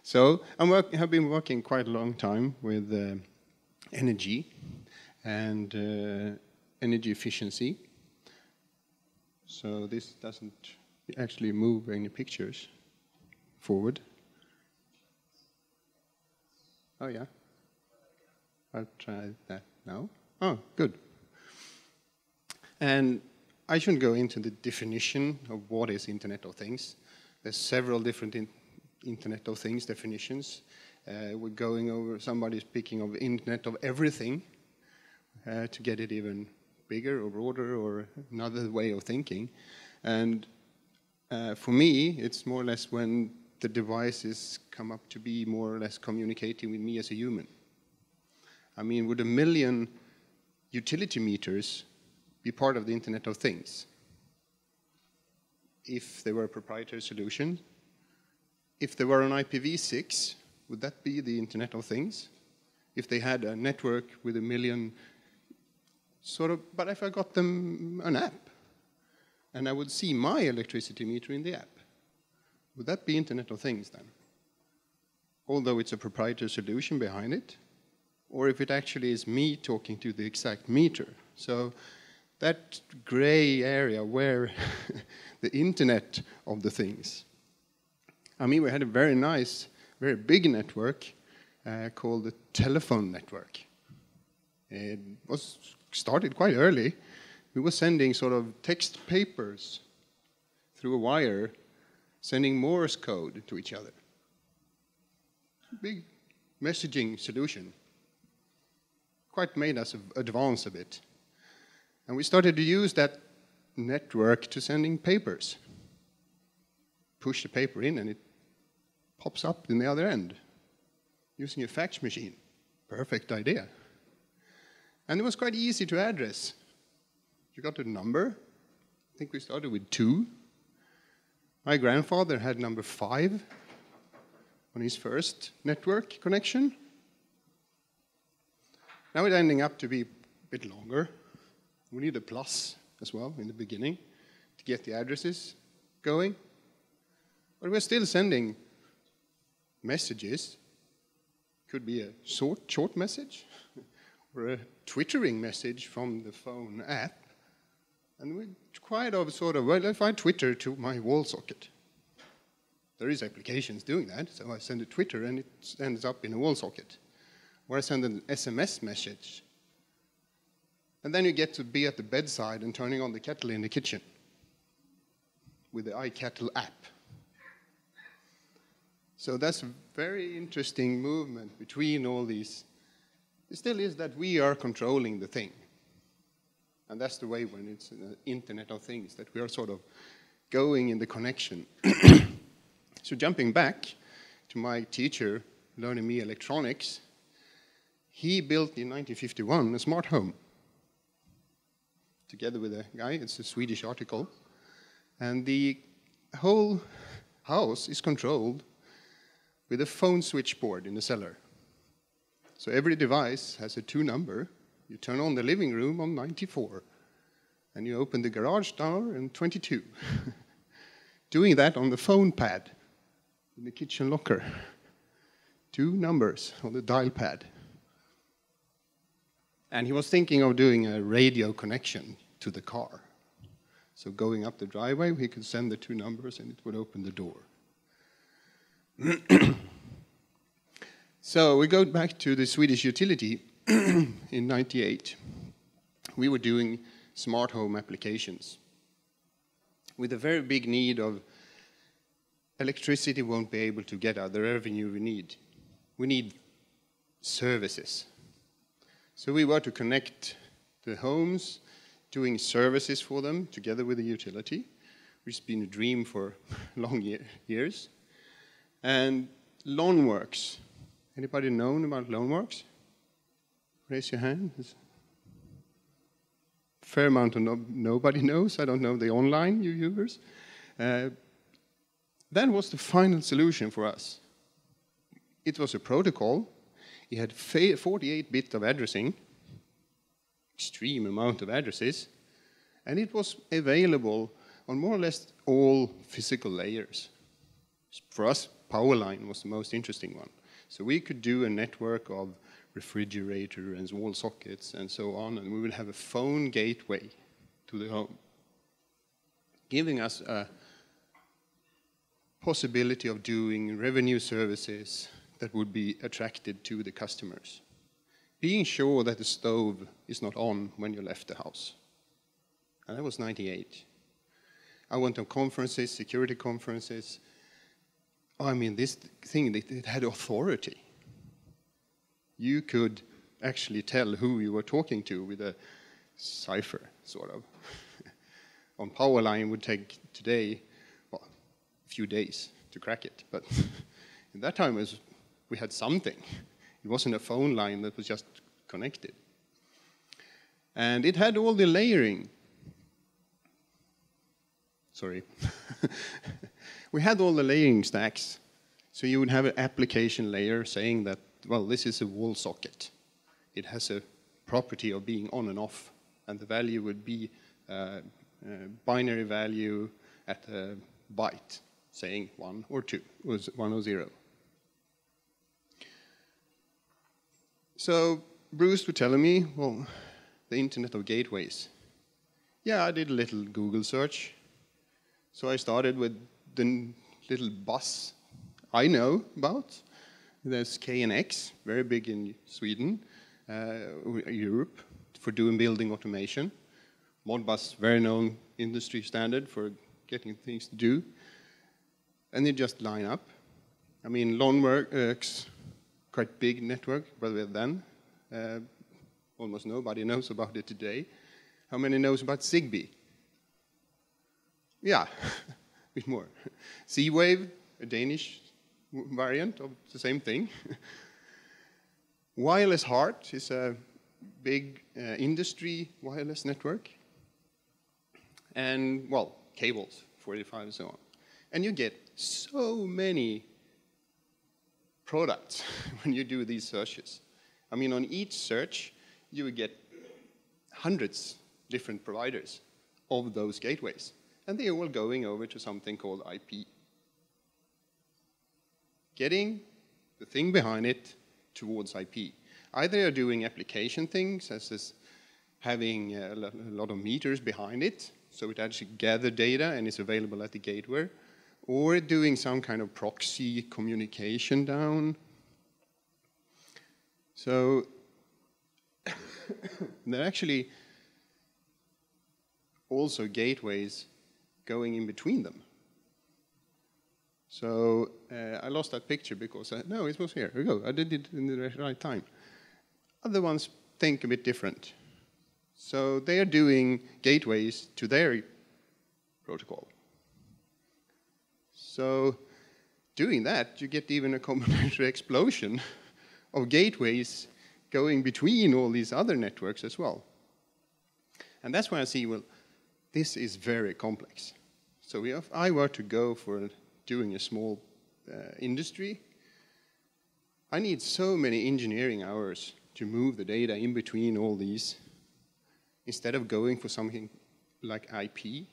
So have been working quite a long time with energy and energy efficiency. So this doesn't actually move any pictures forward. Oh yeah, I'll try that now. Oh, good. And I shouldn't go into the definition of what is Internet of Things. There's several different Internet of Things definitions. We're going over, somebody's speaking of Internet of Everything to get it even bigger or broader or another way of thinking. And for me, it's more or less when the devices come up to be more or less communicating with me as a human. I mean, would 1 million utility meters be part of the Internet of Things if they were a proprietary solution? If they were on IPv6, would that be the Internet of Things? If they had a network with 1 million, sort of, but if I got them an app, and I would see my electricity meter in the app, would that be Internet of Things then? Although it's a proprietary solution behind it, or if it actually is me talking to the exact meter. So that gray area where the Internet of the Things. I mean, we had a very nice, very big network called the telephone network. It was started quite early. We were sending sort of text papers through a wire, sending Morse code to each other. Big messaging solution. Quite made us advance a bit. And we started to use that network to sending papers. Push the paper in and it pops up in the other end using a fax machine. Perfect idea. And it was quite easy to address. You got a number. I think we started with 2. My grandfather had number 5 on his first network connection. Now it's ending up to be a bit longer. We need a plus as well in the beginning to get the addresses going. But we're still sending messages. Could be a short message or a twittering message from the phone app. And we're quite of sort of, well, if I Twitter to my wall socket, there is applications doing that. So I send a Twitter and it ends up in a wall socket. Or I send an SMS message. And then you get to be at the bedside and turning on the kettle in the kitchen with the iKettle app. So that's a very interesting movement between all these. It still is that we are controlling the thing. And that's the way when it's the Internet of Things, that we are sort of going in the connection. So jumping back to my teacher learning me electronics, he built in 1951 a smart home. Together with a guy, it's a Swedish article. And the whole house is controlled with a phone switchboard in the cellar. So every device has a 2 number. You turn on the living room on 94, and you open the garage door on 22. Doing that on the phone pad in the kitchen locker. 2 numbers on the dial pad. And he was thinking of doing a radio connection to the car. So going up the driveway, he could send the 2 numbers and it would open the door. So we go back to the Swedish utility in '98. We were doing smart home applications with a very big need of electricity won't be able to get out the revenue we need. We need services. So we were to connect the homes, doing services for them together with the utility, which has been a dream for long years. And Loanworks. Anybody known about Loanworks? Raise your hand. Fair amount of nobody knows. I don't know the online users. That was the final solution for us. It was a protocol. It had 48 bits of addressing, extreme amount of addresses, and it was available on more or less all physical layers. For us, power line was the most interesting one. So we could do a network of refrigerator and wall sockets and so on, and we would have a phone gateway to the home, giving us a possibility of doing revenue services that would be attracted to the customers. Being sure that the stove is not on when you left the house. And that was 98. I went to conferences, security conferences. I mean, this thing, it had authority. You could actually tell who you were talking to with a cipher, sort of. On power line, it would take today, well, a few days to crack it. But in that time, we had something. It wasn't a phone line that was just connected. And it had all the layering. Sorry. We had all the layering stacks. So you would have an application layer saying that, well, this is a wall socket. It has a property of being on and off, and the value would be binary value at a byte, saying 1 or 2, was 1 or 0. So Bruce was telling me, well, the Internet of Gateways. Yeah, I did a little Google search. So I started with the little bus I know about. There's KNX, very big in Sweden, Europe, for doing building automation. Modbus, very known industry standard for getting things to do. And they just line up. I mean, Loanworks, quite big network, but then, almost nobody knows about it today. How many knows about Zigbee? Yeah, a bit more. Z-Wave, a Danish variant of the same thing. Wireless Heart is a big industry wireless network. And, well, cables, 45 and so on. And you get so many products when you do these searches. I mean, on each search, you would get hundreds different providers of those gateways. And they are all going over to something called IP. Getting the thing behind it towards IP. Either you're doing application things, as having a lot of meters behind it, so it actually gathers data and is available at the gateway, or doing some kind of proxy communication down. So there are actually also gateways going in between them. So I lost that picture because, no, it was here. Here we go. I did it in the right time. Other ones think a bit different. So they are doing gateways to their protocol. So doing that, you get even a combinatorial explosion of gateways going between all these other networks as well. And that's why I see, well, this is very complex. So if I were to go for doing a small industry, I need so many engineering hours to move the data in between all these, instead of going for something like IP,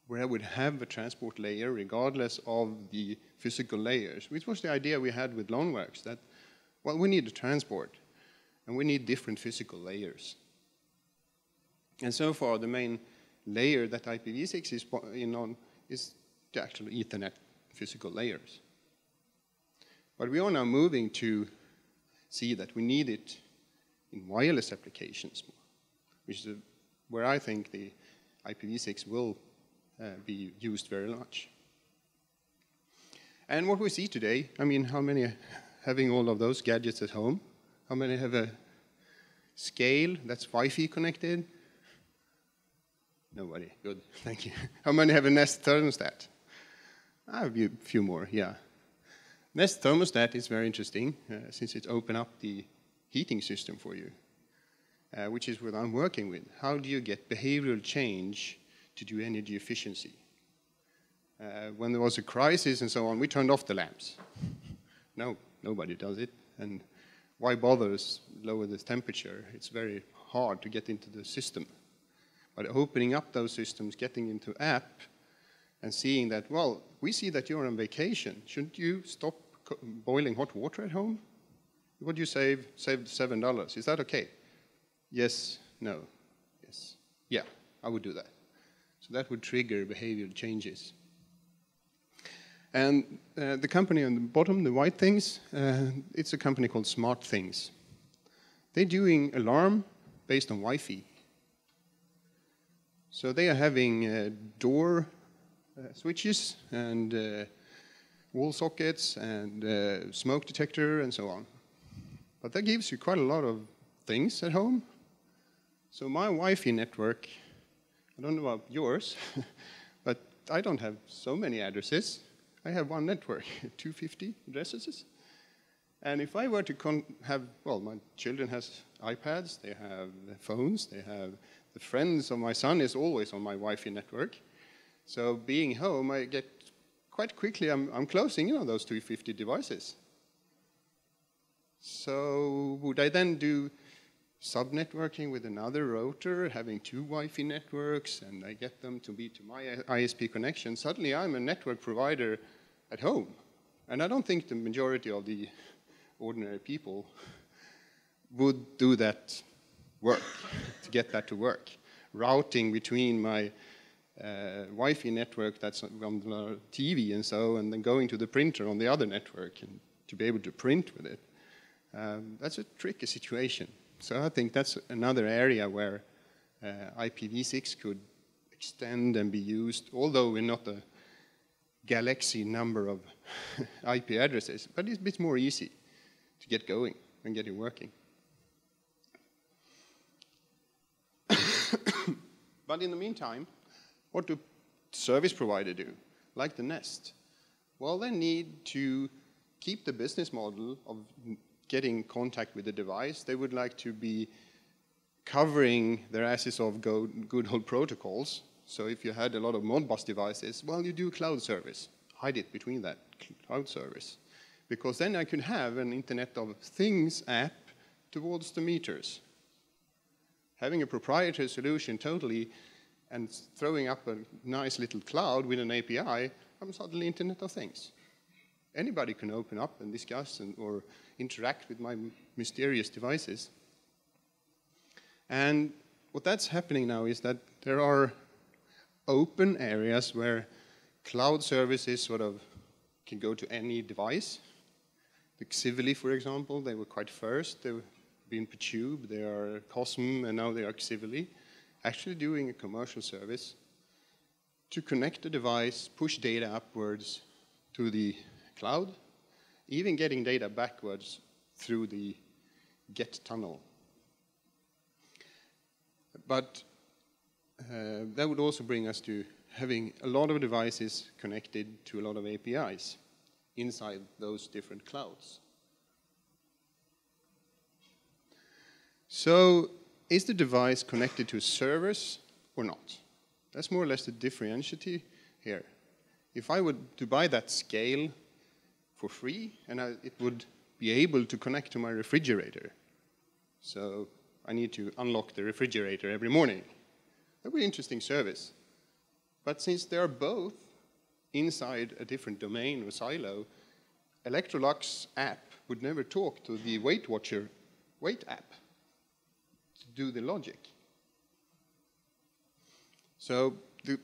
where I would have a transport layer regardless of the physical layers, which was the idea we had with Loanworks, that, well, we need a transport, and we need different physical layers. And so far, the main layer that IPv6 is on is the actual Ethernet physical layers. But we are now moving to see that we need it in wireless applications, which is where I think the IPv6 will be used very much. And what we see today, I mean, how many having all of those gadgets at home? How many have a scale that's Wi-Fi connected? Nobody. Good. Thank you. How many have a Nest thermostat? I have a few more, yeah. Nest thermostat is very interesting since it opens up the heating system for you, which is what I'm working with. How do you get behavioral change to do energy efficiency? When there was a crisis and so on, we turned off the lamps. No, nobody does it. And why bother lower the temperature? It's very hard to get into the system. But opening up those systems, getting into app, and seeing that, well, we see that you're on vacation. Shouldn't you stop boiling hot water at home? Would you save $7? Is that okay? Yes, no, yes. Yeah, I would do that. So that would trigger behavioral changes. And the company on the bottom, the white things, it's a company called Smart Things. They're doing alarm based on Wi-Fi. So they are having door switches and wall sockets and smoke detector and so on. But that gives you quite a lot of things at home. So my Wi-Fi network, I don't know about yours, but I don't have so many addresses. I have one network, 250 addresses. And if I were to have, well, my children have iPads, they have phones, they have the friends of my son is always on my Wi-Fi network. So being home, I get quite quickly, I'm closing, those 250 devices. So would I then do sub-networking with another router, having two Wi-Fi networks, and I get them to be to my ISP connection? Suddenly I'm a network provider at home. And I don't think the majority of the ordinary people would do that work, to get that to work. Routing between my Wi-Fi network that's on the TV and so, and then going to the printer on the other network and to be able to print with it. That's a tricky situation. So I think that's another area where IPv6 could extend and be used, although we're not a galaxy number of IP addresses, but it's a bit more easy to get going and get it working. But in the meantime, what do service providers do, like the Nest? Well, they need to keep the business model of getting contact with the device. They would like to be covering their asses of good old protocols. So if you had a lot of Modbus devices, well, you do cloud service. Hide it between that cloud service. Because then I could have an Internet of Things app towards the meters. Having a proprietary solution totally and throwing up a nice little cloud with an API, I'm suddenly Internet of Things. Anybody can open up and discuss or interact with my mysterious devices. And what that's happening now is that there are open areas where cloud services sort of can go to any device. The Xivili, for example, they were quite first. They've been Ptube, they are Cosm, and now they are Xivili, actually doing a commercial service to connect the device, push data upwards to the cloud, even getting data backwards through the GET tunnel. But that would also bring us to having a lot of devices connected to a lot of APIs inside those different clouds. So is the device connected to servers or not? That's more or less the differentiation here. If I were to buy that scale for free, and it would be able to connect to my refrigerator, so I need to unlock the refrigerator every morning. That would be an interesting service. But since they are both inside a different domain or silo, Electrolux app would never talk to the Weight Watcher weight app to do the logic. So the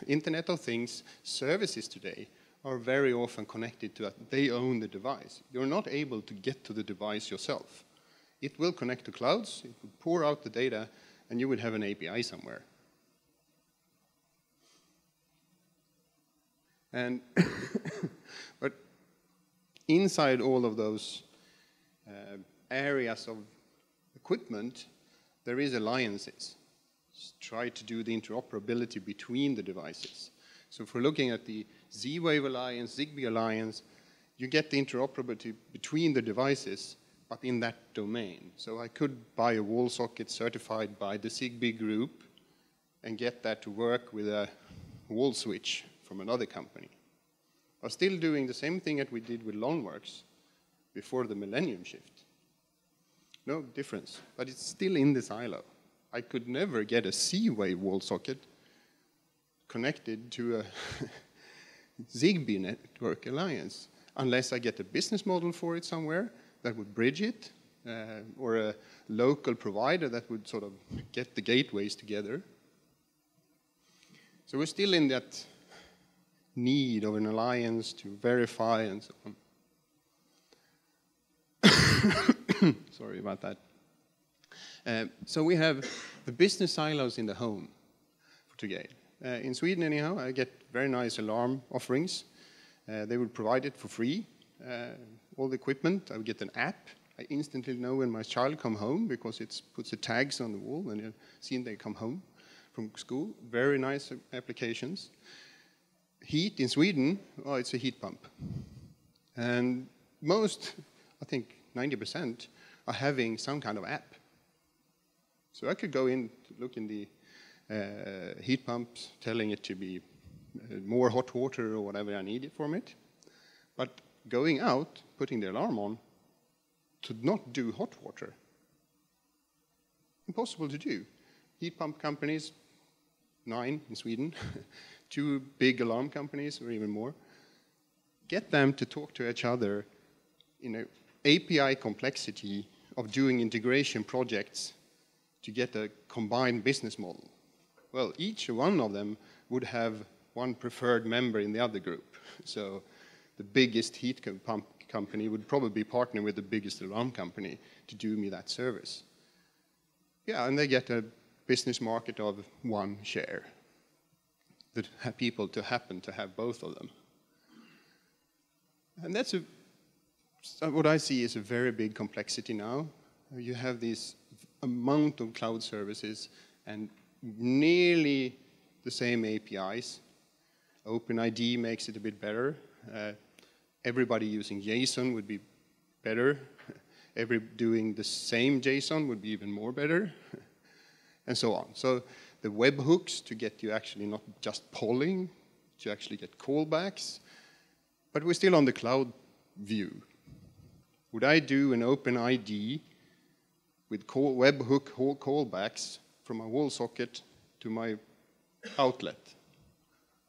Internet of Things services today are very often connected to that. They own the device. You're not able to get to the device yourself. It will connect to clouds, it will pour out the data, and you would have an API somewhere. And but inside all of those areas of equipment, there is alliances. Try to do the interoperability between the devices. So if we're looking at the Z-Wave Alliance, Zigbee Alliance, you get the interoperability between the devices, but in that domain. So I could buy a wall socket certified by the Zigbee group and get that to work with a wall switch from another company. But still doing the same thing that we did with Loanworks before the millennium shift. No difference, but it's still in the silo. I could never get a C-Wave wall socket connected to a Zigbee network alliance unless I get a business model for it somewhere that would bridge it, or a local provider that would sort of get the gateways together. So we're still in that need of an alliance to verify and so on. Sorry about that. So we have the business silos in the home for today. In Sweden, anyhow, I get very nice alarm offerings. They will provide it for free. All the equipment, I will get an app. I instantly know when my child come home because it puts the tags on the wall and you've seen they come home from school. Very nice applications. Heat in Sweden, oh, it's a heat pump. And most, I think 90%, are having some kind of app. So I could go in to look in the heat pumps, telling it to be more hot water or whatever I need from it. But going out, putting the alarm on, to not do hot water. Impossible to do. Heat pump companies, 9 in Sweden, 2 big alarm companies or even more. Get them to talk to each other in an API complexity of doing integration projects to get a combined business model. Well, each one of them would have one preferred member in the other group. So the biggest heat pump company would probably partner with the biggest alarm company to do me that service. Yeah, and they get a business market of 1 share that have people to happen to have both of them. And that's what I see is a very big complexity now. You have this amount of cloud services and nearly the same APIs. OpenID makes it a bit better. Everybody using JSON would be better. Doing the same JSON would be even more better, and so on. So the webhooks to get you actually not just polling, to actually get callbacks, but we're still on the cloud view. Would I do an OpenID with webhook callbacks from my wall socket to my outlet?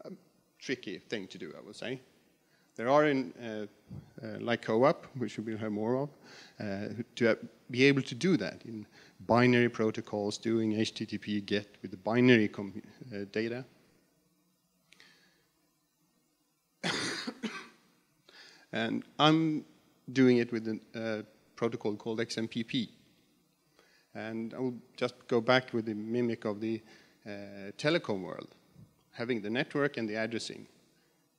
A tricky thing to do, I would say. There are, like co-op, which we will have more of, to be able to do that in binary protocols, doing HTTP GET with the binary data. And I'm doing it with a protocol called XMPP. And I will just go back with the mimic of the telecom world, having the network and the addressing.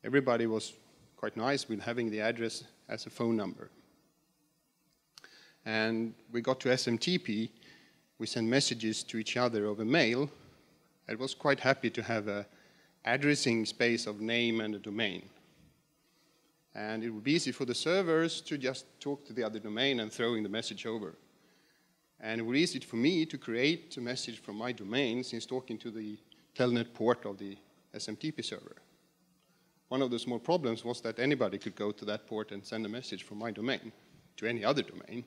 Everybody was quite nice with having the address as a phone number. And we got to SMTP, we sent messages to each other over mail. I was quite happy to have an addressing space of name and a domain. And it would be easy for the servers to just talk to the other domain and throwing the message over. And it would be easy for me to create a message from my domain since talking to the telnet port of the SMTP server. One of the small problems was that anybody could go to that port and send a message from my domain to any other domain,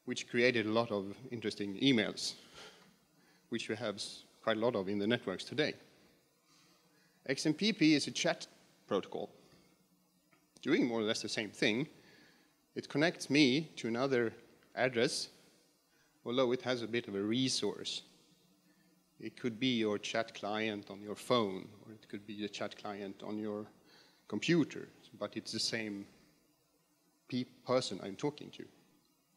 which created a lot of interesting emails, which we have quite a lot of in the networks today. XMPP is a chat protocol, doing more or less the same thing. It connects me to another address, although it has a bit of a resource. It could be your chat client on your phone, or it could be a chat client on your computer, but it's the same person I'm talking to.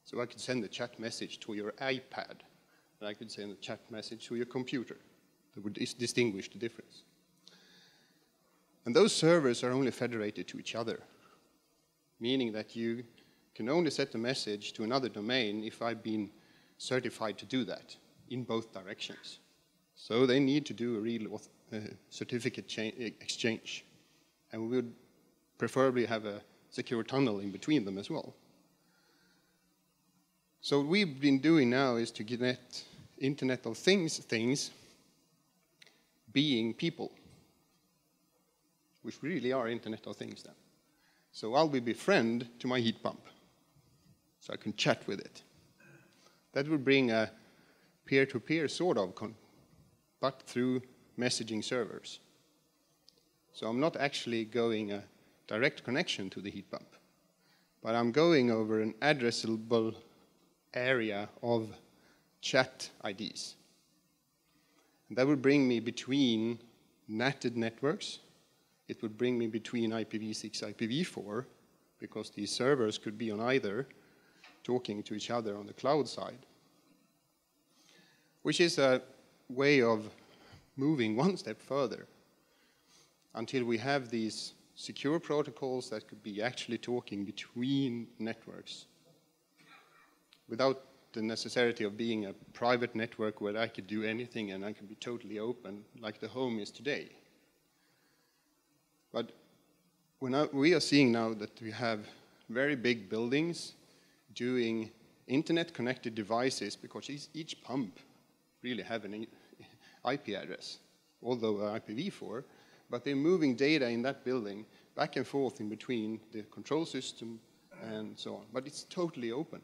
So I could send a chat message to your iPad, and I could send a chat message to your computer. That would distinguish the difference. And those servers are only federated to each other, meaning that you can only set a message to another domain if I've been certified to do that in both directions. So they need to do a real certificate exchange. And we would preferably have a secure tunnel in between them as well. So what we've been doing now is to get Internet of Things being people, which really are Internet of Things then. So I'll be friend to my heat pump, so I can chat with it. That would bring a peer-to-peer sort of, but through messaging servers. So I'm not actually going a direct connection to the heat pump, but I'm going over an addressable area of chat IDs. And that would bring me between NATed networks. It would bring me between IPv6, IPv4, because these servers could be on either, talking to each other on the cloud side, which is a way of moving one step further until we have these secure protocols that could be actually talking between networks without the necessity of being a private network where I could do anything and I can be totally open like the home is today. But we are seeing now that we have very big buildings doing internet-connected devices because each pump really have an IP address, although IPv4, but they're moving data in that building back and forth in between the control system and so on. But it's totally open.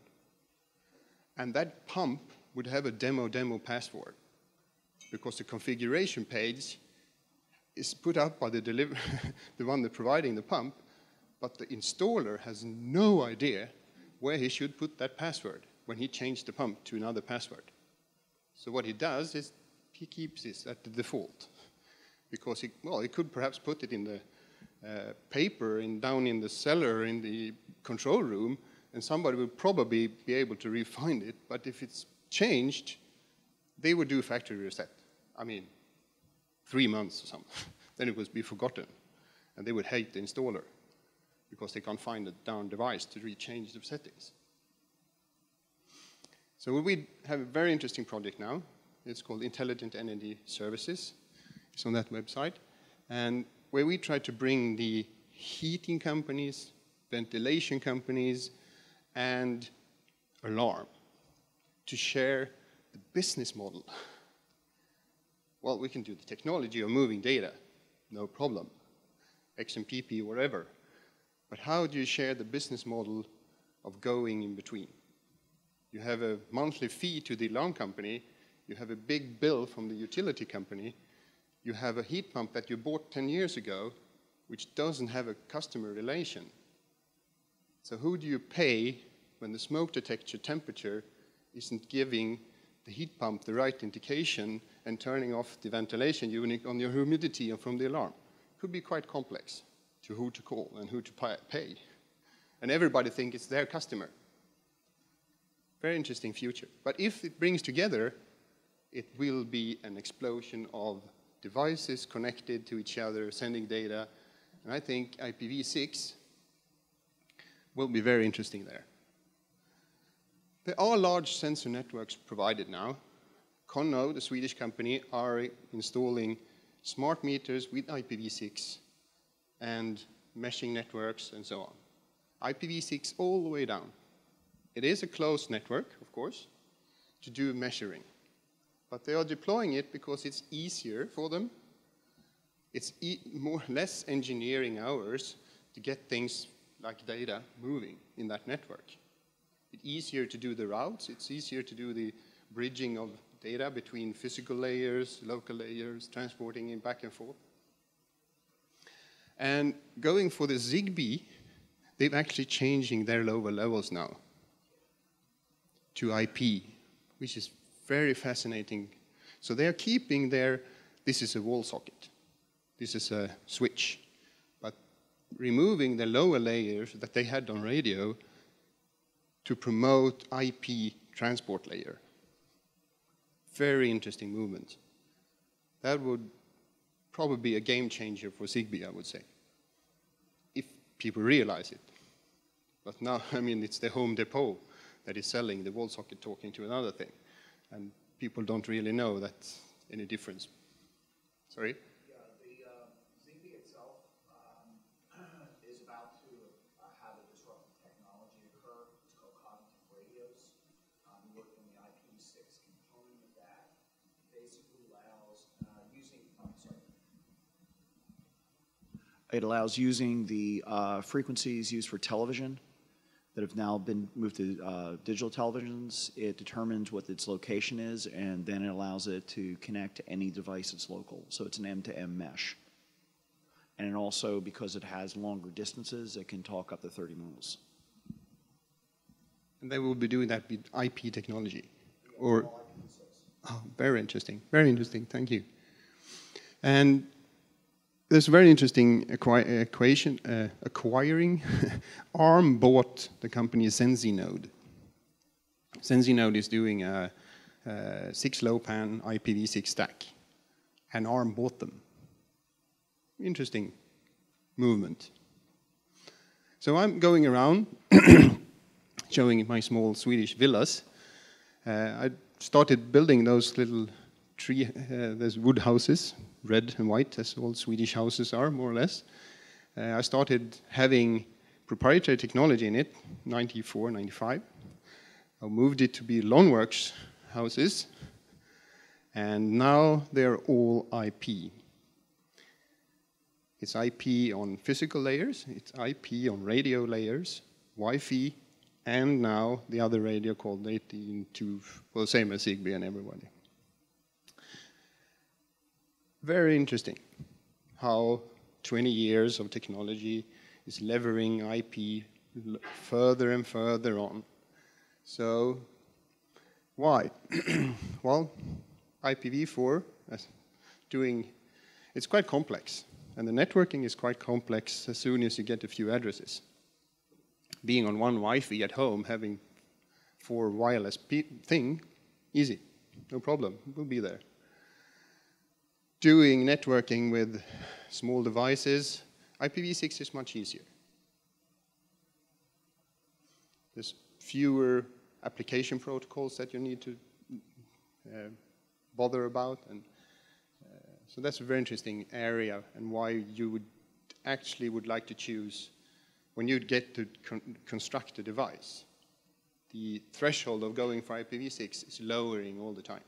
And that pump would have a demo password because the configuration page is put up by the one that's providing the pump, but the installer has no idea where he should put that password when he changed the pump to another password. So what he does is he keeps this at the default because he could perhaps put it in the paper down in the cellar in the control room, and somebody would probably be able to re-find it, but if it's changed, they would do a factory reset. I mean, 3 months or something. Then it would be forgotten, and they would hate the installer because they can't find a down device to re-change the settings. So we have a very interesting project now. It's called Intelligent Energy Services. It's on that website, and where we try to bring the heating companies, ventilation companies, and alarm to share the business model. Well, we can do the technology of moving data, no problem, XMPP, whatever. But how do you share the business model of going in between? You have a monthly fee to the alarm company, you have a big bill from the utility company, you have a heat pump that you bought 10 years ago, which doesn't have a customer relation. So who do you pay when the smoke detector temperature isn't giving the heat pump the right indication and turning off the ventilation unit on your humidity and from the alarm? It could be quite complex to who to call and who to pay. And everybody thinks it's their customer. Very interesting future. But if it brings together, it will be an explosion of devices connected to each other, sending data. And I think IPv6 will be very interesting there. There are large sensor networks provided now. Conno, the Swedish company, are installing smart meters with IPv6 and meshing networks and so on. IPv6 all the way down. It is a closed network, of course, to do measuring. But they are deploying it because it's easier for them. It's less engineering hours to get things like data moving in that network. It's easier to do the routes. It's easier to do the bridging of data between physical layers, local layers, transporting it back and forth. And going for the Zigbee, they're actually changing their lower levels now to IP, which is very fascinating. So they are keeping this is a wall socket, this is a switch, but removing the lower layers that they had on radio to promote IP transport layer. Very interesting movement. That would probably be a game changer for Zigbee, I would say, if people realize it. But now, I mean, it's the Home Depot that is selling the wall socket talking to another thing. And people don't really know that's any difference. Sorry? Yeah, the Zigbee itself is about to have a disruptive technology occur. It's called cognitive radios. We work in the IPv6 component of that. It basically allows it allows using the frequencies used for television that have now been moved to digital televisions. It determines what its location is, and then it allows it to connect to any device that's local. So it's an M-to-M mesh. And also, because it has longer distances, it can talk up to 30 miles. And they will be doing that with IP technology? Or, oh, very interesting, thank you. And there's a very interesting acquiring. ARM bought the company Sensinode. Sensinode is doing a 6-low-pan IPv6 stack, and ARM bought them. Interesting movement. So I'm going around showing my small Swedish villas. I started building those little those wood houses, red and white, as all Swedish houses are, more or less. I started having proprietary technology in it, 94, 95. I moved it to be Loanworks houses, and now they're all IP. It's IP on physical layers, it's IP on radio layers, Wi-Fi, and now the other radio called 18.2, well, same as Zigbee and everybody. Very interesting how 20 years of technology is levering IP further and further on. So, why? Well, IPv4 it's quite complex, and the networking is quite complex as soon as you get a few addresses. Being on one Wi-Fi at home, having 4 wireless thing, easy, no problem, we'll be there. Doing networking with small devices, IPv6 is much easier. There's fewer application protocols that you need to bother about, and so that's a very interesting area, and why you would like to choose when you get to construct a device. The threshold of going for IPv6 is lowering all the time.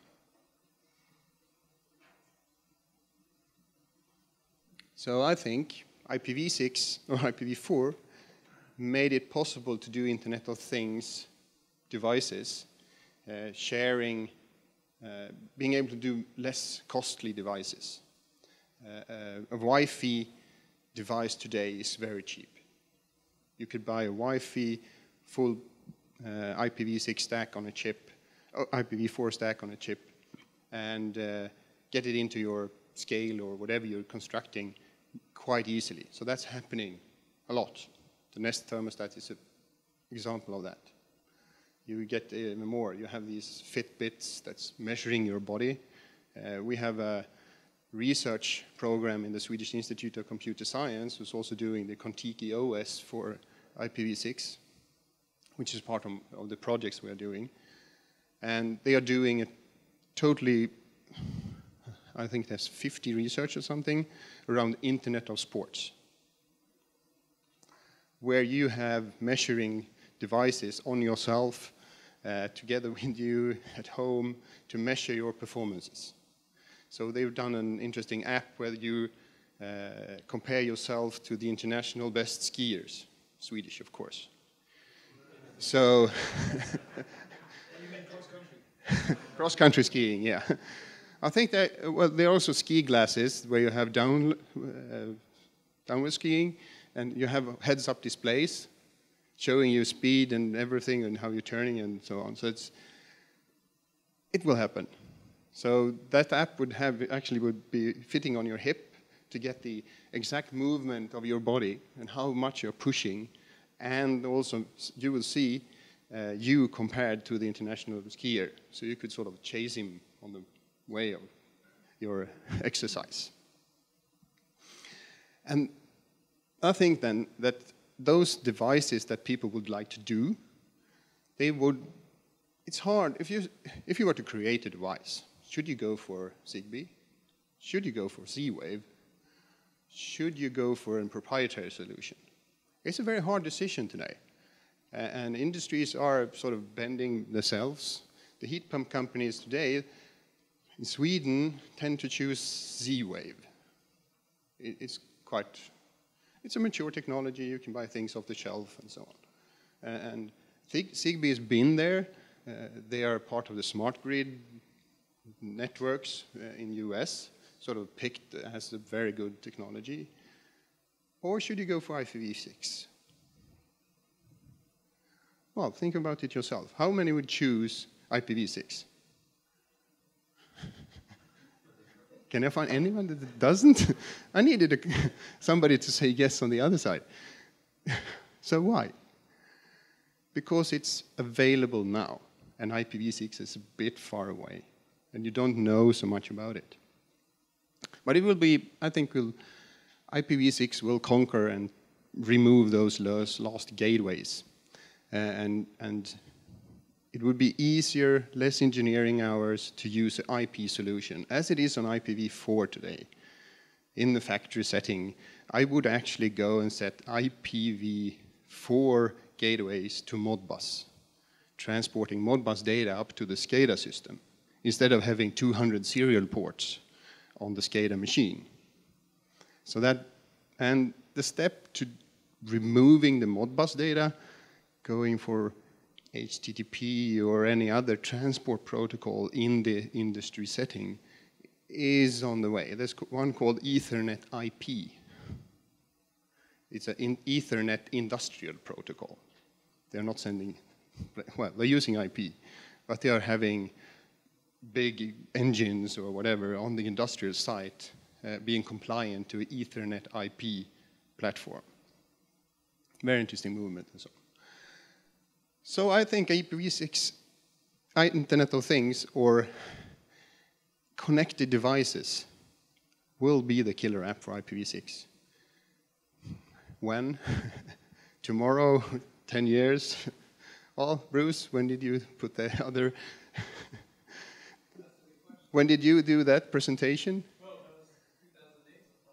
So I think IPv6 or IPv4 made it possible to do Internet of Things devices, sharing, being able to do less costly devices. A Wi-Fi device today is very cheap. You could buy a Wi-Fi full IPv6 stack on a chip, IPv4 stack on a chip, and get it into your scale or whatever you're constructing quite easily. So that's happening a lot. The Nest thermostat is an example of that. You get even more. You have these Fitbits that's measuring your body. We have a research program in the Swedish Institute of Computer Science who's also doing the Contiki OS for IPv6, which is part of the projects we are doing. And they are doing a totally, I think there's 50 research or something, around Internet of Sports, where you have measuring devices on yourself, together with you at home, to measure your performances. So they've done an interesting app where you compare yourself to the international best skiers, Swedish, of course. So, You mean cross-country? Cross-country skiing, yeah. I think that, well, there are also ski glasses where you have downward skiing, and you have heads-up displays showing you speed and everything and how you're turning and so on. So it will happen. So that app would be fitting on your hip to get the exact movement of your body and how much you're pushing, and also you will see you compared to the international skier. So you could sort of chase him on the way of your exercise. And I think then that those devices that people would like to do, it's hard. If you were to create a device, should you go for Zigbee? Should you go for Z-Wave? Should you go for a proprietary solution? It's a very hard decision today. And industries are sort of bending themselves. The heat pump companies today in Sweden tend to choose Z-Wave. It's a mature technology. You can buy things off the shelf and so on. And Zigbee has been there. They are part of the smart grid networks in US, sort of picked as a very good technology. Or should you go for IPv6? Well, think about it yourself. How many would choose IPv6? Can I find anyone that doesn't? I needed somebody to say yes on the other side. So why? Because it's available now, and IPv6 is a bit far away, and you don't know so much about it. But it will be, I think, IPv6 will conquer and remove those last gateways. And it would be easier, less engineering hours to use an IP solution, as it is on IPv4 today. In the factory setting, I would actually go and set IPv4 gateways to Modbus, transporting Modbus data up to the SCADA system, instead of having 200 serial ports on the SCADA machine. So that, and the step to removing the Modbus data, going for HTTP or any other transport protocol in the industry setting is on the way. There's one called Ethernet IP. It's an Ethernet industrial protocol. They're not sending, well, they're using IP, but they are having big engines or whatever on the industrial site being compliant to Ethernet IP platform. Very interesting movement and so on. So I think IPv6, Internet of Things, or connected devices will be the killer app for IPv6. When? Tomorrow? 10 years? Well, Bruce, when did you put the other... When did you do that presentation? Well, that was 2008, so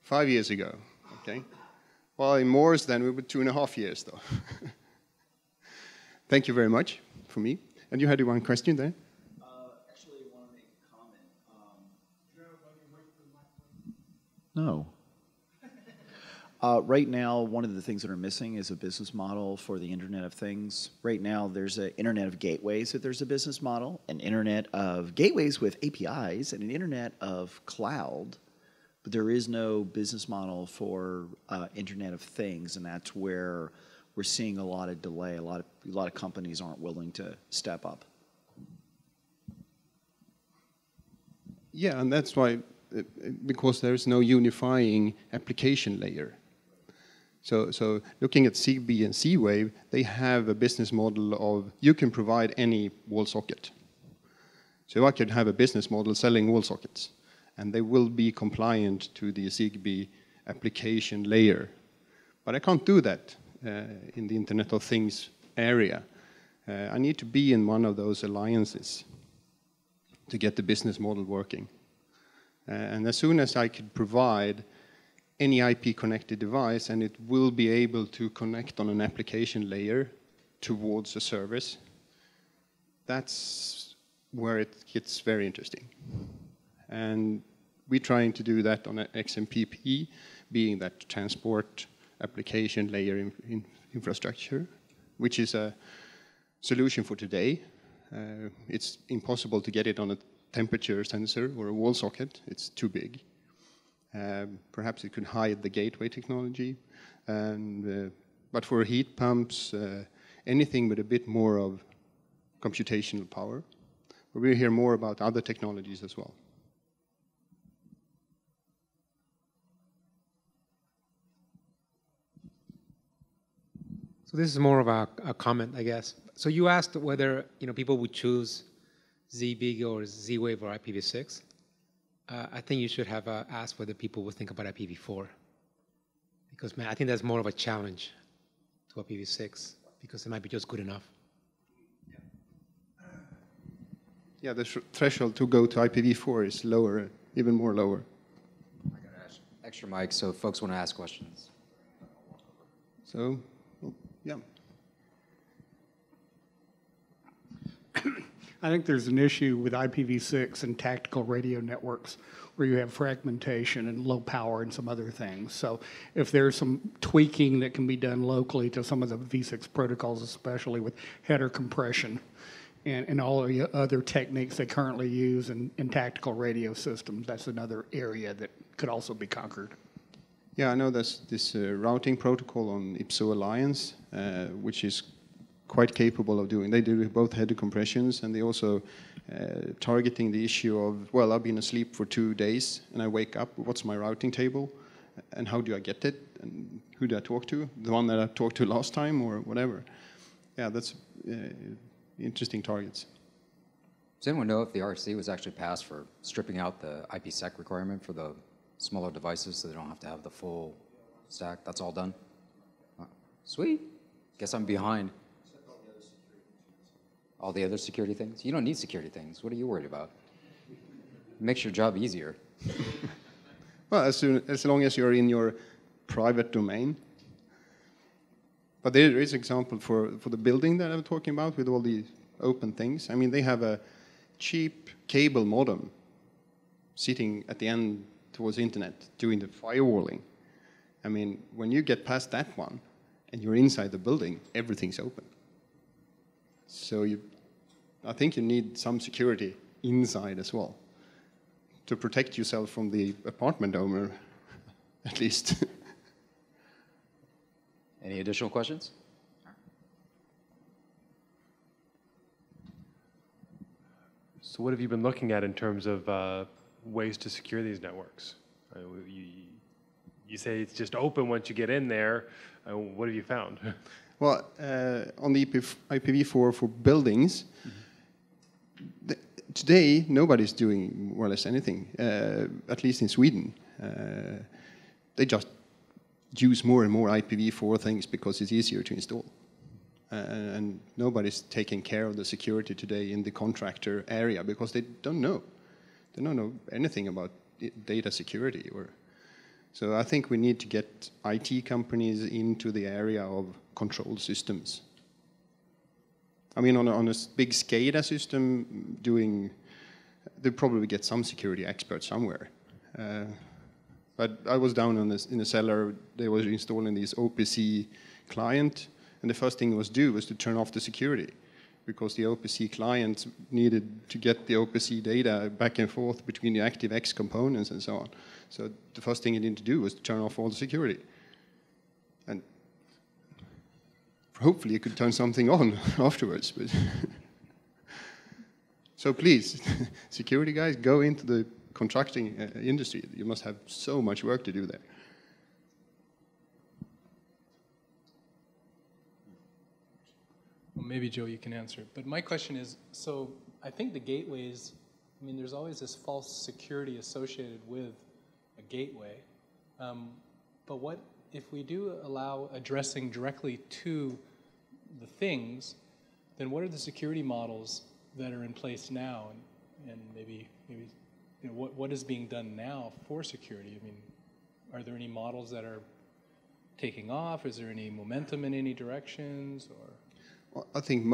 5 years ago. 5 years ago, okay. Well, in Morse then, we were 2.5 years, though. Thank you very much for me. And you had one question there? Actually, I want to make a comment. No. Right now, one of the things that are missing is a business model for the Internet of Things. Right now, there's an Internet of Gateways that there's a business model, an Internet of Gateways with APIs, and an Internet of Cloud. But there is no business model for Internet of Things, and that's where we're seeing a lot of delay. A lot of companies aren't willing to step up. Yeah, and that's why, because there's no unifying application layer. So looking at Zigbee and Z-Wave, they have a business model of you can provide any wall socket. So I could have a business model selling wall sockets, and they will be compliant to the Zigbee application layer. But I can't do that in the Internet of Things area. I need to be in one of those alliances to get the business model working. And as soon as I could provide any IP-connected device, and it will be able to connect on an application layer towards a service, that's where it gets very interesting. And we're trying to do that on an XMPP, being that transport application layer infrastructure, which is a solution for today. It's impossible to get it on a temperature sensor or a wall socket. It's too big. Perhaps it could hide the gateway technology. But for heat pumps, anything with a bit more of computational power. But we'll hear more about other technologies as well. So this is more of a comment, I guess. So you asked whether people would choose ZBig or Z-Wave or IPv6. I think you should have asked whether people would think about IPv4, because man, I think that's more of a challenge to IPv6 because it might be just good enough. Yeah, the threshold to go to IPv4 is lower, even more lower. I got an extra mic, so if folks want to ask questions. So, well, yeah. I think there's an issue with IPv6 and tactical radio networks where you have fragmentation and low power and some other things. So if there's some tweaking that can be done locally to some of the V6 protocols, especially with header compression and all the other techniques they currently use in tactical radio systems, that's another area that could also be conquered. Yeah, I know there's this routing protocol on IPSO Alliance, which is quite capable of doing. They do both header compressions, and they also targeting the issue of, well, I've been asleep for 2 days and I wake up, what's my routing table and how do I get it and who do I talk to? The one that I talked to last time or whatever. Yeah, that's interesting targets. Does anyone know if the RC was actually passed for stripping out the IPsec requirement for the smaller devices so they don't have to have the full stack? That's all done? Sweet. Guess I'm behind. All the other security things? You don't need security things. What are you worried about? It makes your job easier. Well, as long as you're in your private domain. But there is example for the building that I'm talking about with all the open things. I mean, they have a cheap cable modem sitting at the end towards the internet doing the firewalling. I mean, when you get past that one and you're inside the building, everything's open. So I think you need some security inside as well to protect yourself from the apartment owner, at least. Any additional questions? So what have you been looking at in terms of ways to secure these networks? You say it's just open once you get in there. What have you found? Well, on the IPv4 for buildings, today nobody's doing more or less anything, at least in Sweden. They just use more and more IPv4 things because it's easier to install. And nobody's taking care of the security today in the contractor area because they don't know. They don't know anything about data security. So I think we need to get IT companies into the area of control systems. I mean, on a big SCADA system, they'll probably get some security experts somewhere. But I was down in the cellar. They were installing this OPC client, and the first thing was to turn off the security, because the OPC client needed to get the OPC data back and forth between the ActiveX components and so on. So the first thing you need to do was to turn off all the security. And hopefully you could turn something on afterwards. But so please, security guys, go into the contracting industry. You must have so much work to do there. Well, maybe, Joe, you can answer it. But my question is, so I think the gateways, I mean, there's always this false security associated with a gateway. But what if we do allow addressing directly to the things, then what are the security models that are in place now? And maybe you know, what is being done now for security? I mean, are there any models that are taking off? Is there any momentum in any directions? Or well, I think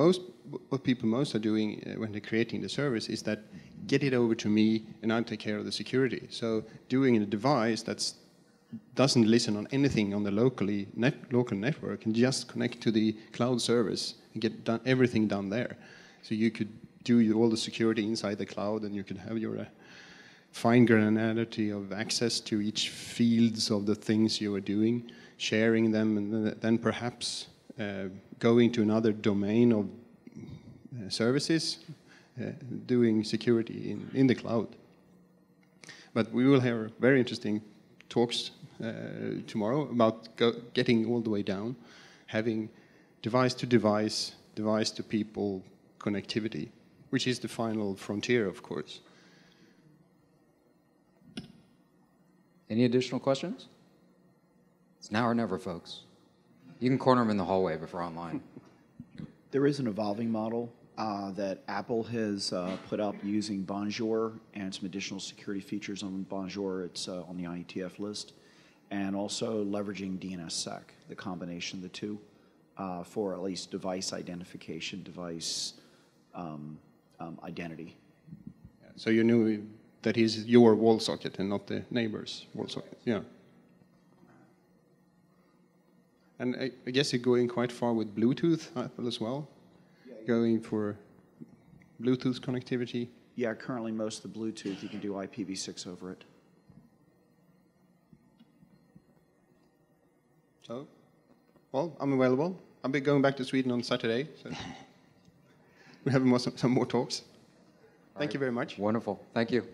what people most are doing when they're creating the service is that get it over to me and I'll take care of the security. So doing a device that doesn't listen on anything on the local network and just connect to the cloud service and get everything done there. So you could do all the security inside the cloud, and you could have your fine granularity of access to each fields of the things you are doing, sharing them, and then perhaps going to another domain of services, doing security in the cloud. But we will have very interesting talks tomorrow about getting all the way down, having device-to-device, device-to-people connectivity, which is the final frontier, of course. Any additional questions? It's now or never, folks. You can corner them in the hallway if we're online. There is an evolving model that Apple has put up using Bonjour and some additional security features on Bonjour. It's on the IETF list. And also leveraging DNSSEC, the combination of the two, for at least device identification, device identity. So you knew that he's your wall socket and not the neighbor's wall socket. Yeah. And I guess you're going quite far with Bluetooth as well, going for Bluetooth connectivity. Yeah, currently most of the Bluetooth, you can do IPv6 over it. So, well, I'm available. I'll be going back to Sweden on Saturday. So we have some more talks. Thank you very much. Wonderful. Thank you.